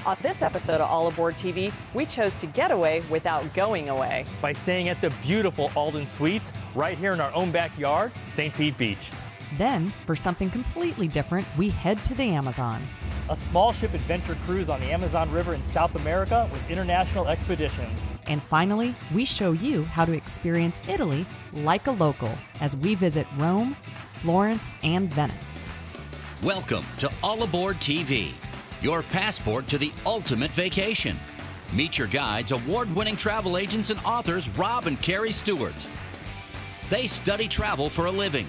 On this episode of All Aboard TV, we chose to get away without going away. By staying at the beautiful Alden Suites right here in our own backyard, St. Pete Beach. Then, for something completely different, we head to the Amazon. A small ship adventure cruise on the Amazon River in South America with international expeditions. And finally, we show you how to experience Italy like a local as we visit Rome, Florence, and Venice. Welcome to All Aboard TV, your passport to the ultimate vacation. Meet your guides, award-winning travel agents and authors Rob and Kerri Stewart. They study travel for a living.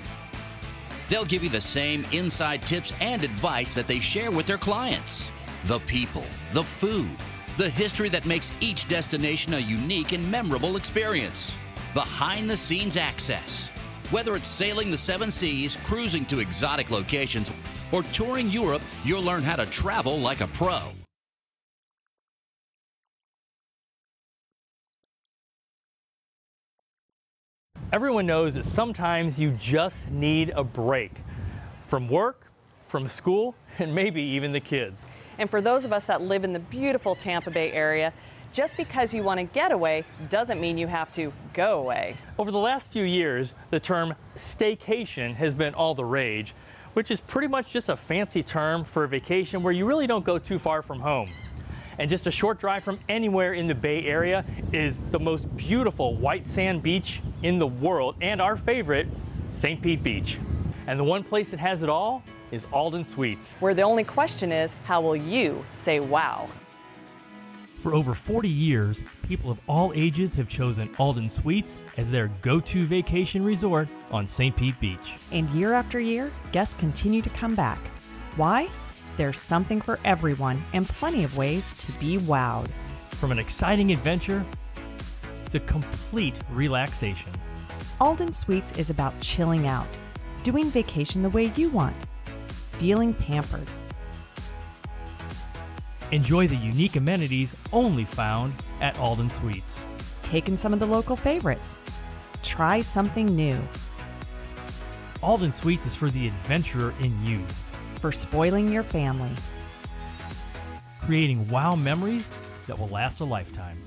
They'll give you the same inside tips and advice that they share with their clients. The people, the food, the history that makes each destination a unique and memorable experience. Behind-the-scenes access. Whether it's sailing the 7 seas, cruising to exotic locations, or touring Europe, you'll learn how to travel like a pro. Everyone knows that sometimes you just need a break from work, from school, and maybe even the kids. And for those of us that live in the beautiful Tampa Bay area, just because you want to get away doesn't mean you have to go away. Over the last few years, the term staycation has been all the rage, which is pretty much just a fancy term for a vacation where you really don't go too far from home. And just a short drive from anywhere in the Bay Area is the most beautiful white sand beach in the world, and our favorite, St. Pete Beach. And the one place that has it all is Alden Suites, where the only question is, how will you say wow? For over 40 years, people of all ages have chosen Alden Suites as their go-to vacation resort on St. Pete Beach. And year after year, guests continue to come back. Why? There's something for everyone and plenty of ways to be wowed. From an exciting adventure to complete relaxation. Alden Suites is about chilling out, doing vacation the way you want, feeling pampered. Enjoy the unique amenities only found at Alden Suites. Take in some of the local favorites. Try something new. Alden Suites is for the adventurer in you. For spoiling your family. Creating wow memories that will last a lifetime.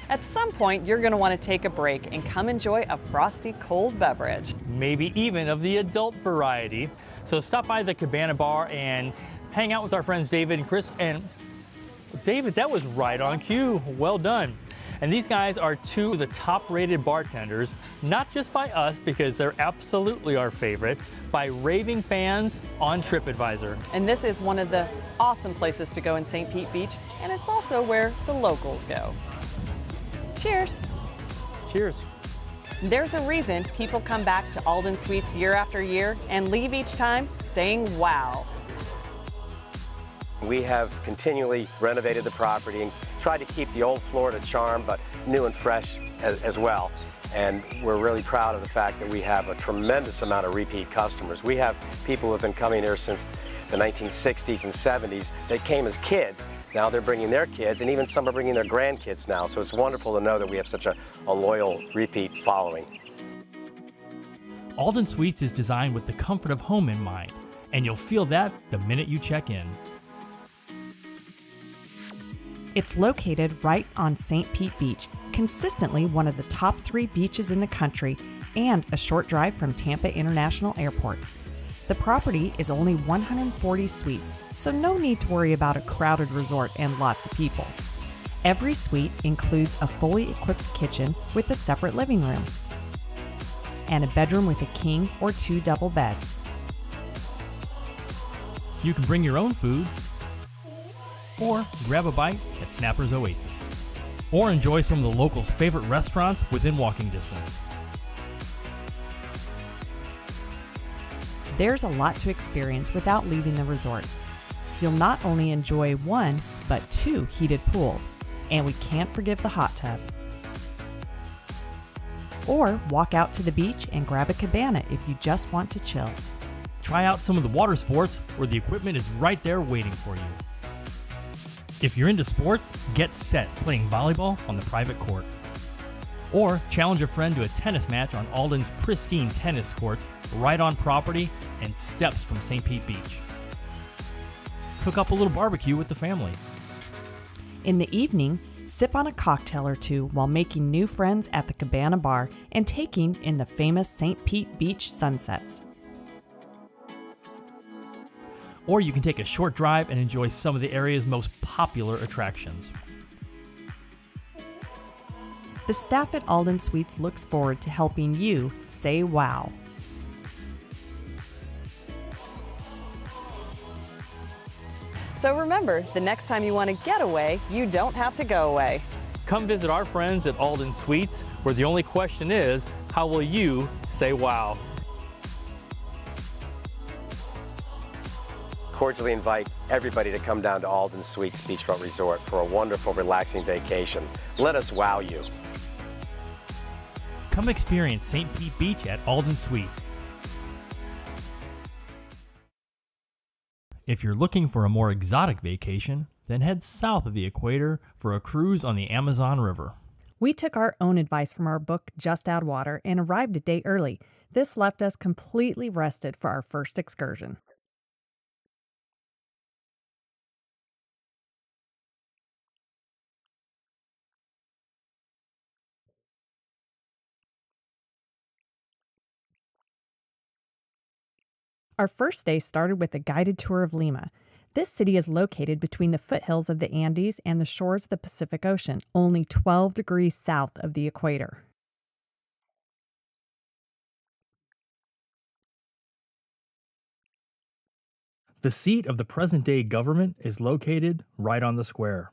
At some point, you're going to want to take a break and come enjoy a frosty cold beverage. Maybe even of the adult variety. So stop by the Cabana Bar and hang out with our friends David and Chris. And David, that was right on cue. Well done. And these guys are two of the top-rated bartenders, not just by us, because they're absolutely our favorite, by raving fans on TripAdvisor. And this is one of the awesome places to go in St. Pete Beach, and it's also where the locals go. Cheers. Cheers. There's a reason people come back to Alden Suites year after year and leave each time saying wow. We have continually renovated the property and tried to keep the old Florida charm, but new and fresh as well. And we're really proud of the fact that we have a tremendous amount of repeat customers. We have people who have been coming here since the 1960s and 70s. They came as kids. Now they're bringing their kids, and even some are bringing their grandkids now. So it's wonderful to know that we have such a loyal repeat following. Alden Suites is designed with the comfort of home in mind, and you'll feel that the minute you check in. It's located right on St. Pete Beach, consistently one of the top 3 beaches in the country and a short drive from Tampa International Airport. The property is only 140 suites, so no need to worry about a crowded resort and lots of people. Every suite includes a fully equipped kitchen with a separate living room and a bedroom with a king or 2 double beds. You can bring your own food, or grab a bite at Snapper's Oasis, or enjoy some of the locals' favorite restaurants within walking distance. There's a lot to experience without leaving the resort. You'll not only enjoy 1, but 2 heated pools, and we can't forgive the hot tub. Or walk out to the beach and grab a cabana if you just want to chill. Try out some of the water sports where the equipment is right there waiting for you. If you're into sports, get set playing volleyball on the private court. Or challenge a friend to a tennis match on Alden's pristine tennis courts right on property and steps from St. Pete Beach. Cook up a little barbecue with the family. In the evening, sip on a cocktail or two while making new friends at the Cabana Bar and taking in the famous St. Pete Beach sunsets. Or you can take a short drive and enjoy some of the area's most popular attractions. The staff at Alden Suites looks forward to helping you say wow. So remember, the next time you want to get away, you don't have to go away. Come visit our friends at Alden Suites, where the only question is, how will you say wow? Cordially invite everybody to come down to Alden Suites Beachfront Resort for a wonderful, relaxing vacation. Let us wow you. Come experience St. Pete Beach at Alden Suites. If you're looking for a more exotic vacation, then head south of the equator for a cruise on the Amazon River. We took our own advice from our book Just Add Water and arrived a day early. This left us completely rested for our first excursion. Our first day started with a guided tour of Lima. This city is located between the foothills of the Andes and the shores of the Pacific Ocean, only 12 degrees south of the equator. The seat of the present-day government is located right on the square.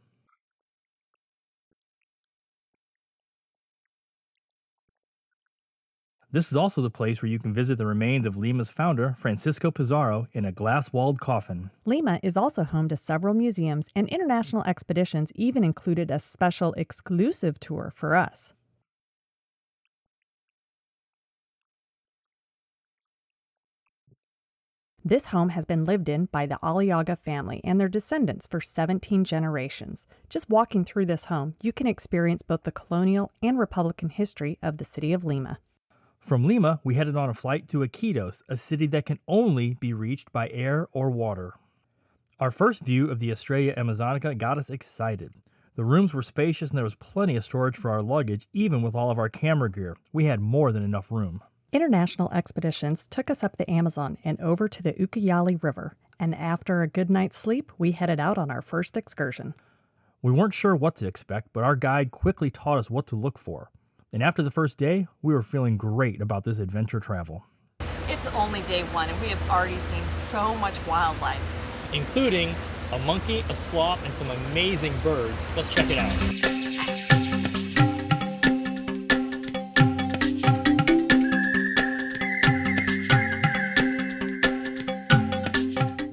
This is also the place where you can visit the remains of Lima's founder, Francisco Pizarro, in a glass-walled coffin. Lima is also home to several museums, and international expeditions even included a special exclusive tour for us. This home has been lived in by the Aliaga family and their descendants for 17 generations. Just walking through this home, you can experience both the colonial and Republican history of the city of Lima. From Lima, we headed on a flight to Iquitos, a city that can only be reached by air or water. Our first view of the Estrella Amazonica got us excited. The rooms were spacious and there was plenty of storage for our luggage, even with all of our camera gear. We had more than enough room. International expeditions took us up the Amazon and over to the Ucayali River, and after a good night's sleep, we headed out on our first excursion. We weren't sure what to expect, but our guide quickly taught us what to look for. And after the first day, we were feeling great about this adventure travel. It's only day one and we have already seen so much wildlife. Including a monkey, a sloth, and some amazing birds. Let's check it out.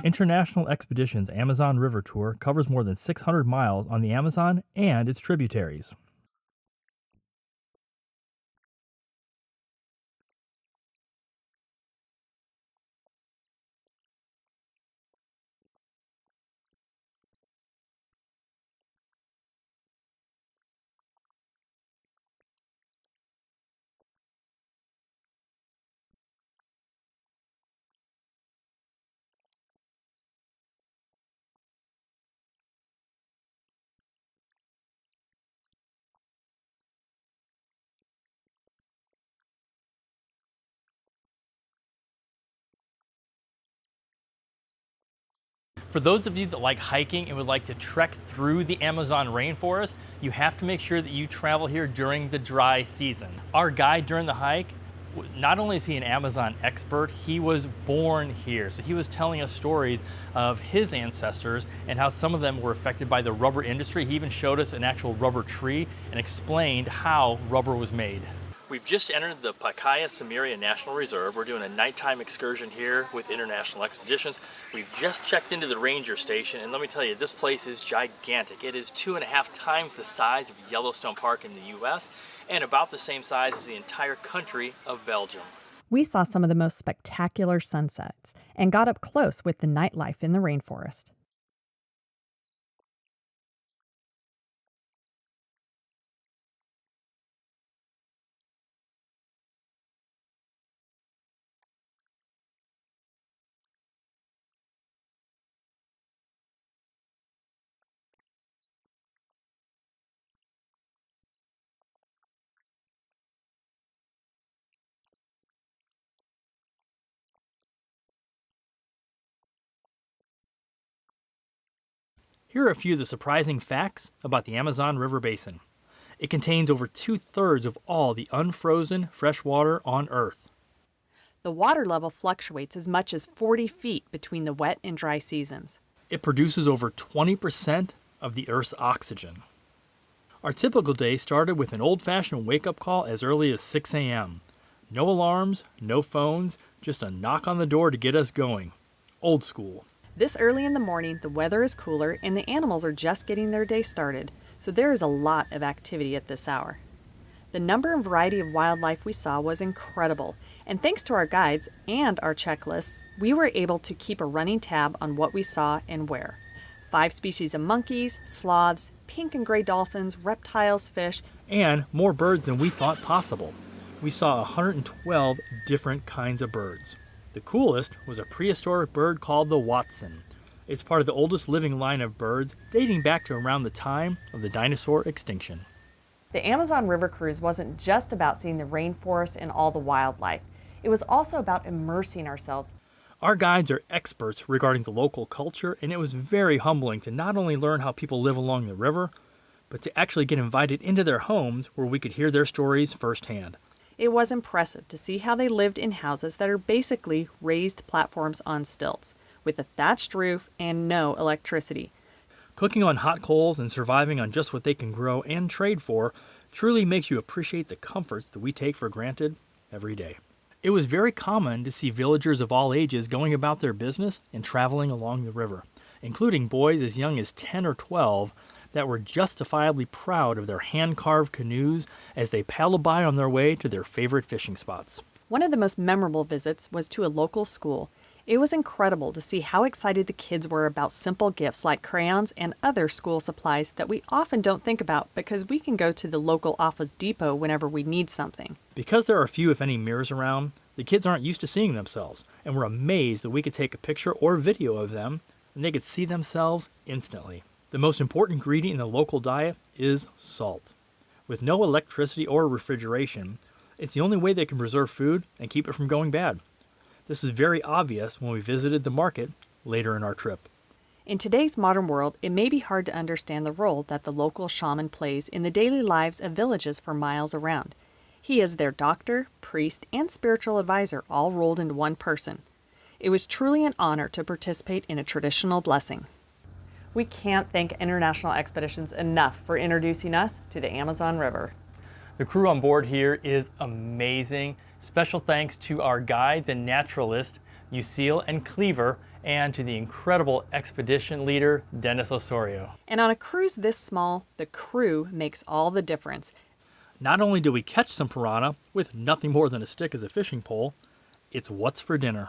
International Expeditions Amazon River Tour covers more than 600 miles on the Amazon and its tributaries. For those of you that like hiking and would like to trek through the Amazon rainforest, you have to make sure that you travel here during the dry season. Our guide during the hike, not only is he an Amazon expert, he was born here. So he was telling us stories of his ancestors and how some of them were affected by the rubber industry. He even showed us an actual rubber tree and explained how rubber was made. We've just entered the Pacaya Samiria National Reserve. We're doing a nighttime excursion here with International Expeditions. We've just checked into the ranger station, and let me tell you, this place is gigantic. It is 2.5 times the size of Yellowstone Park in the US and about the same size as the entire country of Belgium. We saw some of the most spectacular sunsets and got up close with the nightlife in the rainforest. Here are a few of the surprising facts about the Amazon River Basin. It contains over 2/3 of all the unfrozen fresh water on Earth. The water level fluctuates as much as 40 feet between the wet and dry seasons. It produces over 20% of the Earth's oxygen. Our typical day started with an old-fashioned wake-up call as early as 6 a.m. No alarms, no phones, just a knock on the door to get us going. Old school. This early in the morning, the weather is cooler and the animals are just getting their day started, so there is a lot of activity at this hour. The number and variety of wildlife we saw was incredible, and thanks to our guides and our checklists, we were able to keep a running tab on what we saw and where. 5 species of monkeys, sloths, pink and gray dolphins, reptiles, fish, And more birds than we thought possible. We saw 112 different kinds of birds. The coolest was a prehistoric bird called the Watson. It's part of the oldest living line of birds, dating back to around the time of the dinosaur extinction. The Amazon River Cruise wasn't just about seeing the rainforest and all the wildlife. It was also about immersing ourselves. Our guides are experts regarding the local culture, and it was very humbling to not only learn how people live along the river, but to actually get invited into their homes where we could hear their stories firsthand. It was impressive to see how they lived in houses that are basically raised platforms on stilts, with a thatched roof and no electricity. Cooking on hot coals and surviving on just what they can grow and trade for truly makes you appreciate the comforts that we take for granted every day. It was very common to see villagers of all ages going about their business and traveling along the river, including boys as young as 10 or 12 that were justifiably proud of their hand-carved canoes as they paddled by on their way to their favorite fishing spots. One of the most memorable visits was to a local school. It was incredible to see how excited the kids were about simple gifts like crayons and other school supplies that we often don't think about because we can go to the local Office Depot whenever we need something. Because there are few, if any, mirrors around, the kids aren't used to seeing themselves, and were amazed that we could take a picture or video of them and they could see themselves instantly. The most important ingredient in the local diet is salt. With no electricity or refrigeration, it's the only way they can preserve food and keep it from going bad. This is very obvious when we visited the market later in our trip. In today's modern world, it may be hard to understand the role that the local shaman plays in the daily lives of villages for miles around. He is their doctor, priest, and spiritual advisor all rolled into one person. It was truly an honor to participate in a traditional blessing. We can't thank International Expeditions enough for introducing us to the Amazon River. The crew on board here is amazing. Special thanks to our guides and naturalists, Lucille and Cleaver, and to the incredible expedition leader, Dennis Osorio. And on a cruise this small, the crew makes all the difference. Not only did we catch some piranha with nothing more than a stick as a fishing pole, it's what's for dinner.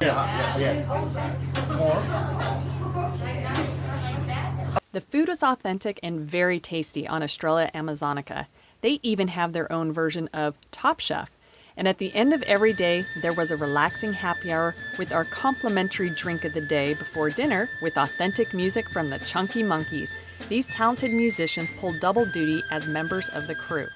The food was authentic and very tasty on Estrella Amazonica. They even have their own version of Top Chef. And at the end of every day, there was a relaxing happy hour with our complimentary drink of the day before dinner with authentic music from the Chunky Monkeys. These talented musicians pulled double duty as members of the crew.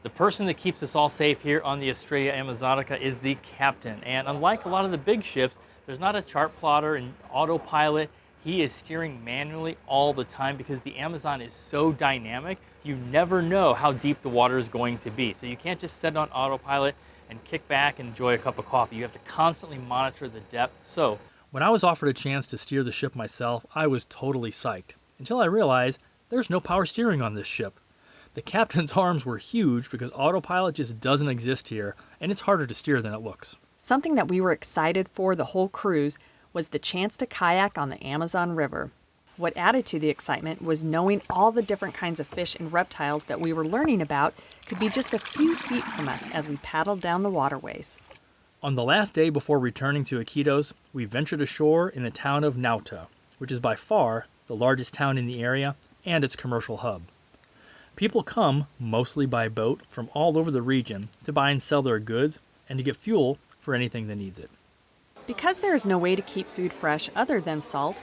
The person that keeps us all safe here on the Estrella Amazonica is the captain. And unlike a lot of the big ships, there's not a chart plotter and autopilot. He is steering manually all the time because the Amazon is so dynamic, you never know how deep the water is going to be. So you can't just set it on autopilot and kick back and enjoy a cup of coffee. You have to constantly monitor the depth. So when I was offered a chance to steer the ship myself, I was totally psyched until I realized there's no power steering on this ship. The captain's arms were huge because autopilot just doesn't exist here, and it's harder to steer than it looks. Something that we were excited for the whole cruise was the chance to kayak on the Amazon River. What added to the excitement was knowing all the different kinds of fish and reptiles that we were learning about could be just a few feet from us as we paddled down the waterways. On the last day before returning to Iquitos, we ventured ashore in the town of Nauta, which is by far the largest town in the area and its commercial hub. People come, mostly by boat, from all over the region to buy and sell their goods and to get fuel for anything that needs it. Because there is no way to keep food fresh other than salt,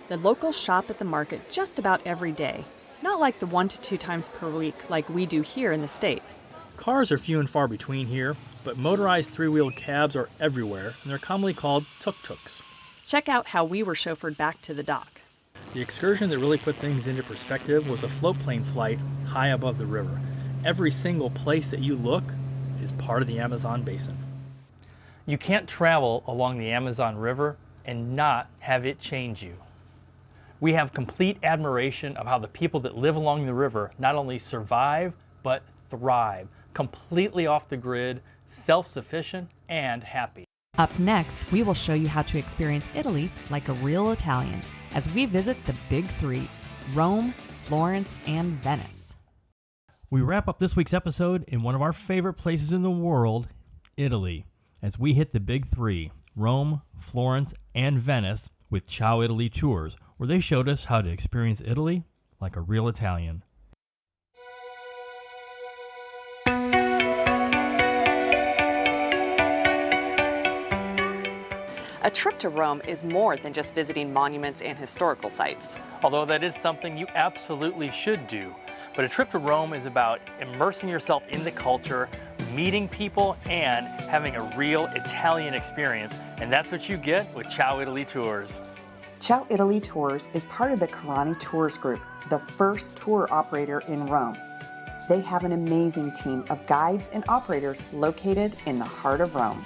the locals shop at the market just about every day, not like the 1 to 2 times per week like we do here in the States. Cars are few and far between here, but motorized 3-wheeled cabs are everywhere, and they're commonly called tuk-tuks. Check out how we were chauffeured back to the dock. The excursion that really put things into perspective was a float plane flight high above the river. Every single place that you look is part of the Amazon basin. You can't travel along the Amazon River and not have it change you. We have complete admiration of how the people that live along the river not only survive, but thrive, completely off the grid, self-sufficient, and happy. Up next, we will show you how to experience Italy like a real Italian as we visit the big three: Rome, Florence, and Venice. We wrap up this week's episode in one of our favorite places in the world, Italy, as we hit the big three: Rome, Florence, and Venice with Ciao Italy Tours, where they showed us how to experience Italy like a real Italian. A trip to Rome is more than just visiting monuments and historical sites. Although that is something you absolutely should do. But a trip to Rome is about immersing yourself in the culture, meeting people, and having a real Italian experience. And that's what you get with Ciao Italy Tours. Ciao Italy Tours is part of the Kerri Tours Group, the first tour operator in Rome. They have an amazing team of guides and operators located in the heart of Rome.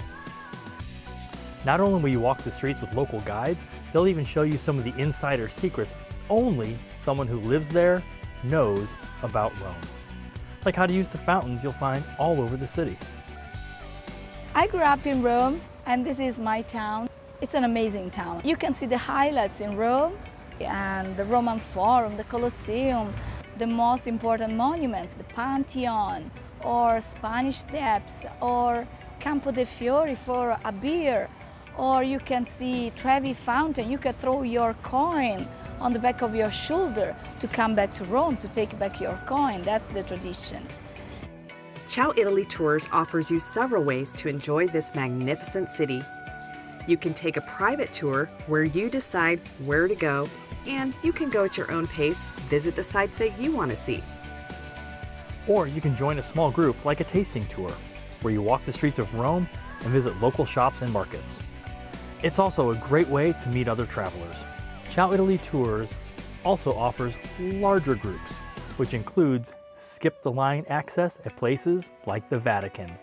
Not only will you walk the streets with local guides, they'll even show you some of the insider secrets only someone who lives there knows about Rome. Like how to use the fountains you'll find all over the city. I grew up in Rome, and this is my town. It's an amazing town. You can see the highlights in Rome, and the Roman Forum, the Colosseum, the most important monuments, the Pantheon, or Spanish Steps, or Campo de Fiori for a beer, or you can see Trevi Fountain. You can throw your coin on the back of your shoulder to come back to Rome, to take back your coin. That's the tradition. Ciao Italy Tours offers you several ways to enjoy this magnificent city. You can take a private tour where you decide where to go, and you can go at your own pace, visit the sites that you want to see. Or you can join a small group like a tasting tour, where you walk the streets of Rome and visit local shops and markets. It's also a great way to meet other travelers. Ciao Italy Tours also offers larger groups, which includes skip-the-line access at places like the Vatican.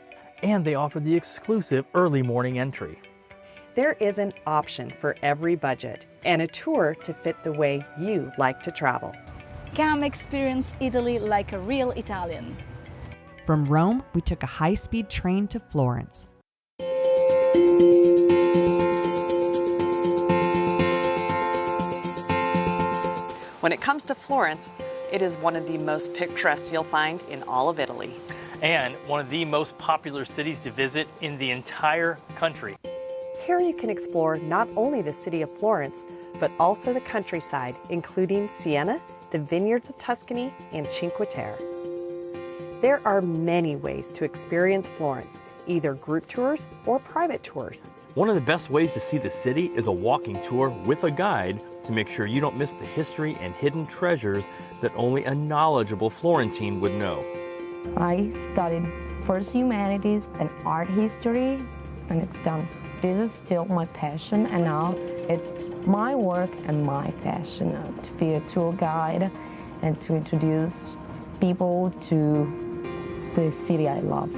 And they offer the exclusive early morning entry. There is an option for every budget and a tour to fit the way you like to travel. Come experience Italy like a real Italian. From Rome, we took a high-speed train to Florence. When it comes to Florence, it is one of the most picturesque you'll find in all of Italy. And one of the most popular cities to visit in the entire country. Here you can explore not only the city of Florence, but also the countryside, including Siena, the vineyards of Tuscany, and Cinque Terre. There are many ways to experience Florence, either group tours or private tours. One of the best ways to see the city is a walking tour with a guide to make sure you don't miss the history and hidden treasures that only a knowledgeable Florentine would know. I studied first humanities and art history, and it's done. This is still my passion, and now it's my work and my passion to be a tour guide and to introduce people to the city I love.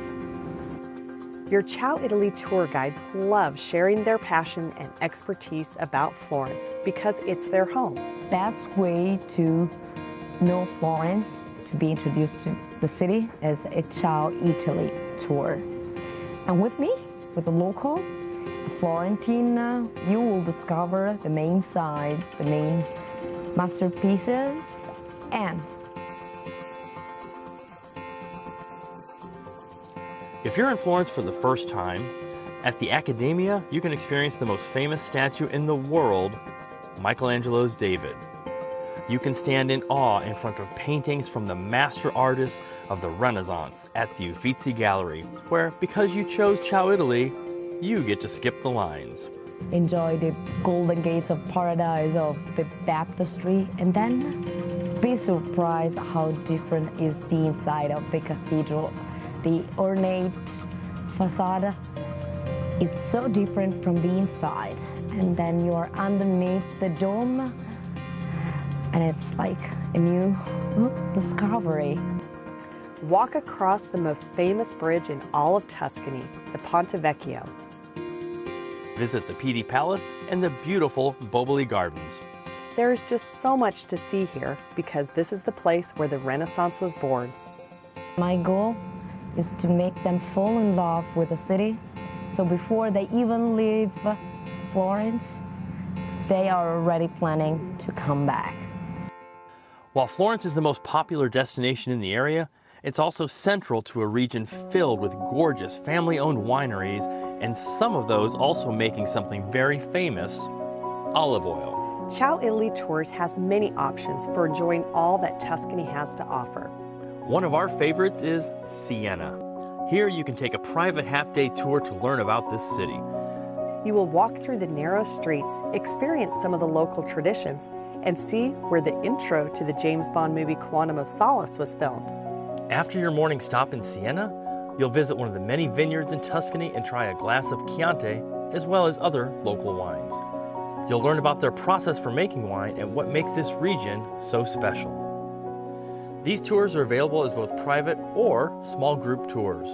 Your Ciao Italy tour guides love sharing their passion and expertise about Florence because it's their home. Best way to know Florence, to be introduced to the city, is a Ciao Italy tour. And with me, with a local, a Florentine, you will discover the main sites, the main masterpieces, and If you're in Florence for the first time, at the Accademia, you can experience the most famous statue in the world, Michelangelo's David. You can stand in awe in front of paintings from the master artists of the Renaissance at the Uffizi Gallery, where, because you chose Ciao Italy, you get to skip the lines. enjoy the golden gates of paradise of the baptistry, and then be surprised how different is the inside of the cathedral. The ornate facade, it's so different from the inside. And then you are underneath the dome, and it's like a new discovery. Walk across the most famous bridge in all of Tuscany, the Ponte Vecchio. Visit the Pitti Palace and the beautiful Boboli Gardens. There is just so much to see here because this is the place where the Renaissance was born. My goal is to make them fall in love with the city, so before they even leave Florence, they are already planning to come back. While Florence is the most popular destination in the area, it's also central to a region filled with gorgeous family-owned wineries, and some of those also making something very famous, olive oil. Ciao Italy Tours has many options for enjoying all that Tuscany has to offer. One of our favorites is Siena. Here you can take a private half-day tour to learn about this city. You will walk through the narrow streets, experience some of the local traditions, and see where the intro to the James Bond movie Quantum of Solace was filmed. After your morning stop in Siena, you'll visit one of the many vineyards in Tuscany and try a glass of Chianti, as well as other local wines. You'll learn about their process for making wine and what makes this region so special. These tours are available as both private or small group tours.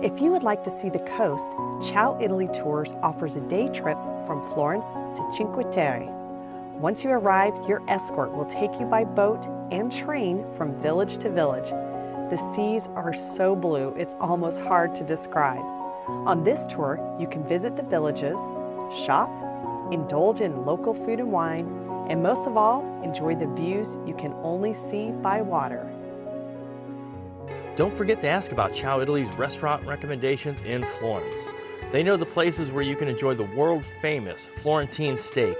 If you would like to see the coast, Ciao Italy Tours offers a day trip from Florence to Cinque Terre. Once you arrive, your escort will take you by boat and train from village to village. The seas are so blue, it's almost hard to describe. On this tour, you can visit the villages, shop, indulge in local food and wine, and most of all, enjoy the views you can only see by water. Don't forget to ask about Ciao Italy's restaurant recommendations in Florence. They know the places where you can enjoy the world-famous Florentine steak.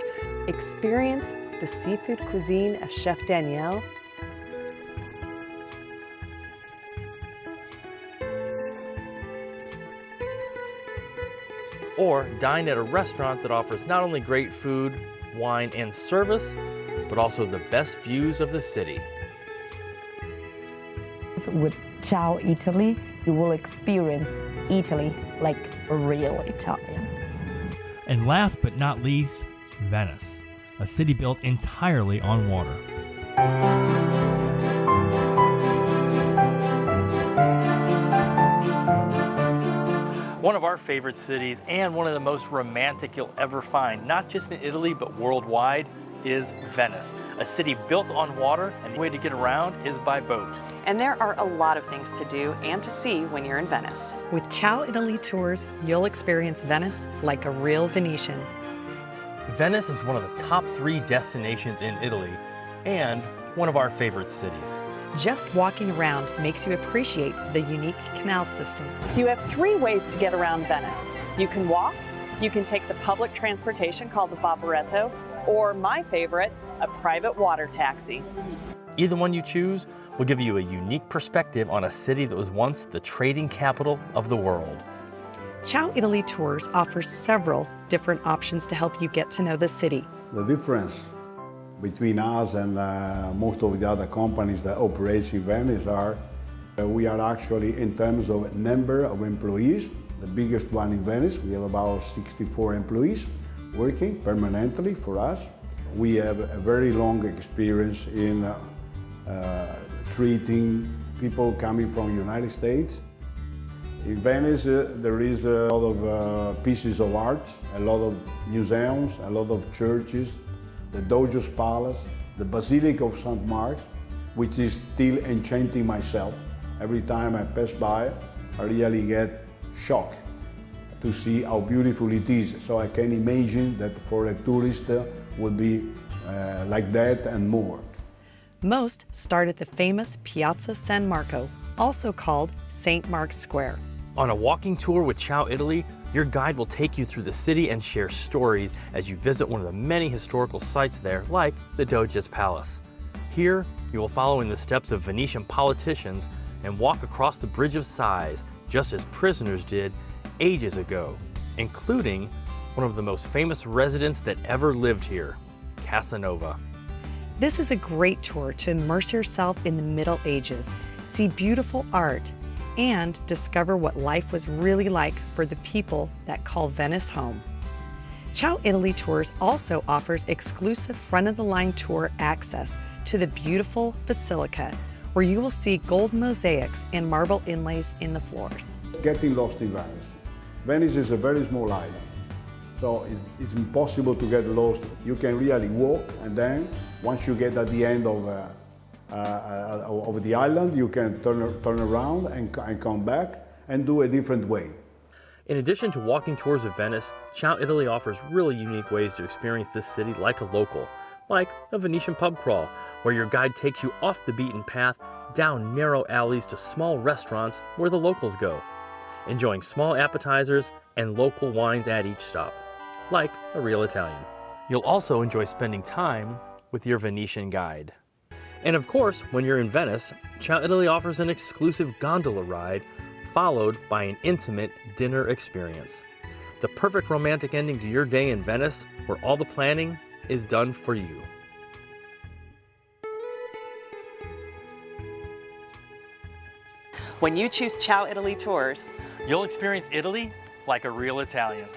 Experience the seafood cuisine of Chef Danielle, or dine at a restaurant that offers not only great food, wine, and service, but also the best views of the city. With Ciao Italy, you will experience Italy like a real Italian. And last but not least, Venice, a city built entirely on water. One of our favorite cities and one of the most romantic you'll ever find, not just in Italy but worldwide, is Venice, a city built on water, and the way to get around is by boat. And there are a lot of things to do and to see when you're in Venice. with Ciao Italy Tours, you'll experience Venice like a real Venetian. Venice is one of the top 3 destinations in Italy and one of our favorite cities. Just walking around makes you appreciate the unique canal system. You have 3 ways to get around Venice. You can walk, you can take the public transportation called the Vaporetto, or my favorite, a private water taxi. Either one you choose will give you a unique perspective on a city that was once the trading capital of the world. Ciao Italy Tours offers several different options to help you get to know the city. The difference between us and most of the other companies that operate in Venice are we are actually, in terms of number of employees, the biggest one in Venice. We have about 64 employees working permanently for us. We have a very long experience in treating people coming from the United States. In Venice, there is a lot of pieces of art, a lot of museums, a lot of churches, the Doge's Palace, the Basilica of St. Mark, which is still enchanting myself. Every time I pass by, I really get shocked to see how beautiful it is. So I can imagine that for a tourist would be like that and more. Most start at the famous Piazza San Marco, also called St. Mark's Square. On a walking tour with Ciao Italy, your guide will take you through the city and share stories as you visit one of the many historical sites there, like the Doge's Palace. Here, you will follow in the steps of Venetian politicians and walk across the Bridge of Sighs, just as prisoners did ages ago, including one of the most famous residents that ever lived here, Casanova. This is a great tour to immerse yourself in the Middle Ages, see beautiful art, and discover what life was really like for the people that call Venice home. Ciao Italy Tours also offers exclusive front-of-the-line tour access to the beautiful Basilica, where you will see gold mosaics and marble inlays in the floors. Getting lost in Venice. Venice is a very small island, so it's impossible to get lost. You can really walk, and then once you get at the end of the island, you can turn around and come back and do a different way. In addition to walking tours of Venice, Ciao Italy offers really unique ways to experience this city like a local, like a Venetian pub crawl, where your guide takes you off the beaten path, down narrow alleys to small restaurants where the locals go, enjoying small appetizers and local wines at each stop, like a real Italian. You'll also enjoy spending time with your Venetian guide. And of course, when you're in Venice, Ciao Italy offers an exclusive gondola ride followed by an intimate dinner experience. The perfect romantic ending to your day in Venice, where all the planning is done for you. When you choose Ciao Italy Tours, You'll experience Italy like a real Italian.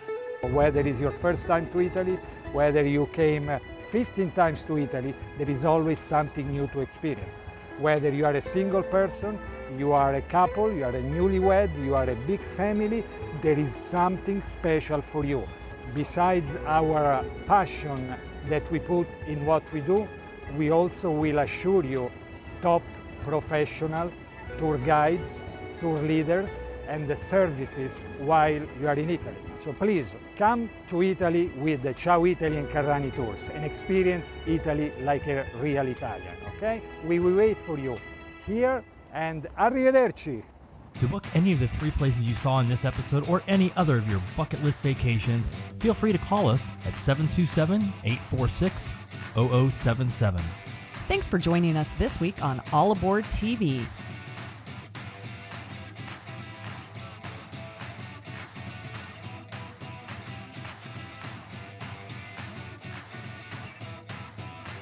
Whether it's your first time to Italy, whether you came 15 times to Italy, there is always something new to experience. Whether you are a single person, you are a couple, you are a newlywed, you are a big family, there is something special for you. Besides our passion that we put in what we do, we also will assure you top professional tour guides, tour leaders, and the services while you are in Italy. So please come to Italy with the Ciao Italy and Carrani Tours and experience Italy like a real Italian, okay? We will wait for you here, and arrivederci. To book any of the 3 places you saw in this episode or any other of your bucket list vacations, feel free to call us at 727-846-0077. Thanks for joining us this week on All Aboard TV.